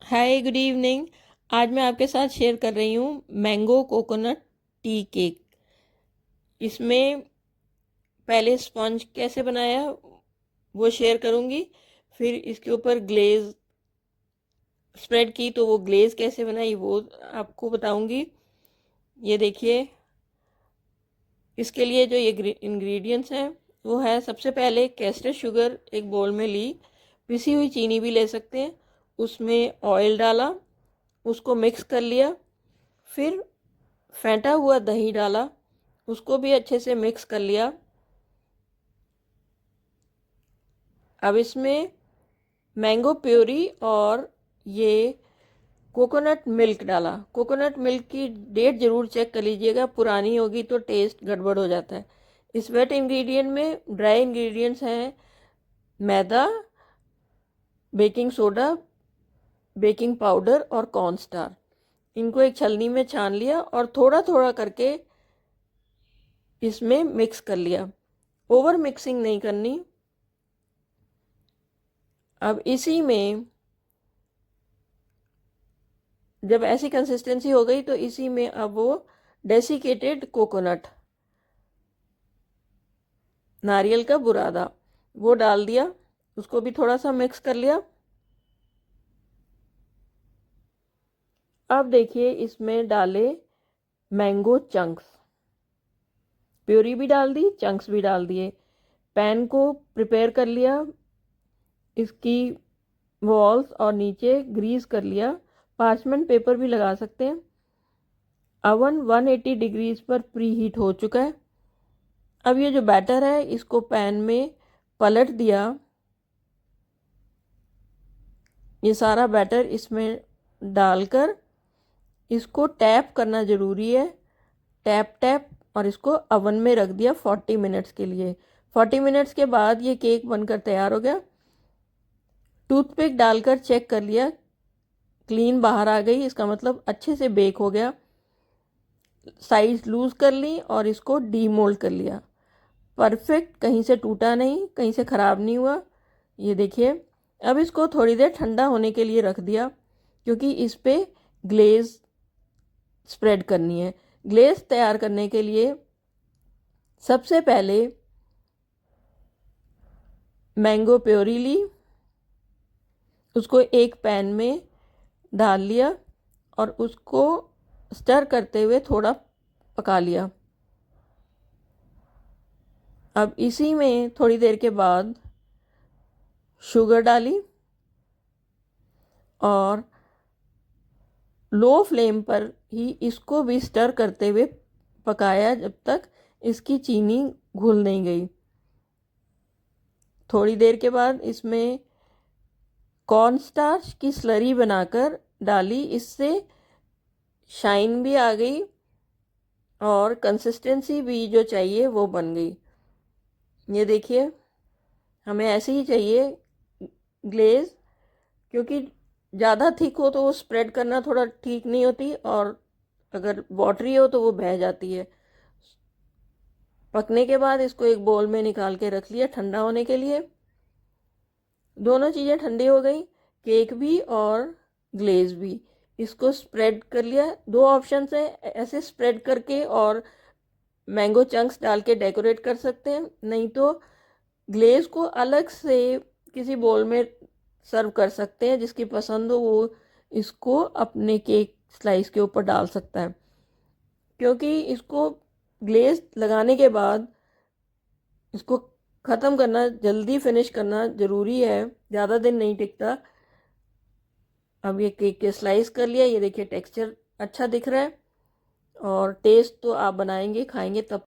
Hi good evening. आज मैं आपके साथ शेयर कर रही हूँ मैंगो कोकोनट टी केक। इसमें पहले स्पंज कैसे बनाया वो शेयर करूँगी, फिर इसके ऊपर ग्लेज स्प्रेड की तो वो ग्लेज कैसे बनाई वो आपको बताऊँगी। ये देखिए, इसके लिए जो ये इंग्रेडिएंट्स हैं वो है, सबसे पहले कैस्टर शुगर एक बोल में ली, पिसी हुई चीनी भी ले सकते हैं, उसमें ऑयल डाला, उसको मिक्स कर लिया, फिर फेंटा हुआ दही डाला, उसको भी अच्छे से मिक्स कर लिया। अब इसमें मैंगो प्योरी और ये कोकोनट मिल्क डाला। कोकोनट मिल्क की डेट ज़रूर चेक कर लीजिएगा, पुरानी होगी तो टेस्ट गड़बड़ हो जाता है। इस वेट इंग्रेडिएंट में ड्राई इंग्रेडिएंट्स हैं मैदा, बेकिंग सोडा, बेकिंग पाउडर और कॉर्नस्टार। इनको एक छलनी में छान लिया और थोड़ा थोड़ा करके इसमें मिक्स कर लिया। ओवर मिक्सिंग नहीं करनी। अब इसी में जब ऐसी कंसिस्टेंसी हो गई तो इसी में अब वो डेसिकेटेड कोकोनट, नारियल का बुरादा, वो डाल दिया, उसको भी थोड़ा सा मिक्स कर लिया। अब देखिए, इसमें डाले मैंगो चंक्स, प्योरी भी डाल दी, चंक्स भी डाल दिए। पैन को प्रिपेयर कर लिया, इसकी वॉल्स और नीचे ग्रीस कर लिया। पार्चमेंट पेपर भी लगा सकते हैं। ओवन 180 डिग्रीज पर प्री हीट हो चुका है। अब ये जो बैटर है इसको पैन में पलट दिया। ये सारा बैटर इसमें डालकर इसको टैप करना ज़रूरी है, टैप टैप, और इसको अवन में रख दिया 40 मिनट्स के लिए। 40 मिनट्स के बाद ये केक बनकर तैयार हो गया। टूथपिक डालकर चेक कर लिया, क्लीन बाहर आ गई, इसका मतलब अच्छे से बेक हो गया। साइज लूज़ कर ली और इसको डीमोल्ड कर लिया। परफेक्ट, कहीं से टूटा नहीं, कहीं से ख़राब नहीं हुआ। ये देखिए। अब इसको थोड़ी देर ठंडा होने के लिए रख दिया, क्योंकि इस पे ग्लेज स्प्रेड करनी है। ग्लेज तैयार करने के लिए सबसे पहले मैंगो प्योरी ली, उसको एक पैन में डाल लिया और उसको स्टर करते हुए थोड़ा पका लिया। अब इसी में थोड़ी देर के बाद शुगर डाली और लो फ्लेम पर ही इसको भी स्टर करते हुए पकाया जब तक इसकी चीनी घुल नहीं गई। थोड़ी देर के बाद इसमें कॉर्नस्टार्च की स्लरी बनाकर डाली, इससे शाइन भी आ गई और कंसिस्टेंसी भी जो चाहिए वो बन गई। ये देखिए, हमें ऐसे ही चाहिए ग्लेज, क्योंकि ज़्यादा थिक हो तो वो स्प्रेड करना थोड़ा ठीक नहीं होती, और अगर वाटरी हो तो वो बह जाती है। पकने के बाद इसको एक बोल में निकाल के रख लिया ठंडा होने के लिए। दोनों चीज़ें ठंडी हो गई, केक भी और ग्लेज भी। इसको स्प्रेड कर लिया। दो ऑप्शन है, ऐसे स्प्रेड करके और मैंगो चंक्स डाल के डेकोरेट कर सकते हैं, नहीं तो ग्लेज को अलग से किसी बोल में सर्व कर सकते हैं। जिसकी पसंद हो वो इसको अपने केक स्लाइस के ऊपर डाल सकता है, क्योंकि इसको ग्लेज लगाने के बाद इसको ख़त्म करना, जल्दी फिनिश करना ज़रूरी है, ज़्यादा दिन नहीं टिकता। अब ये केक के स्लाइस कर लिया। ये देखिए, टेक्सचर अच्छा दिख रहा है, और टेस्ट तो आप बनाएंगे, खाएंगे तब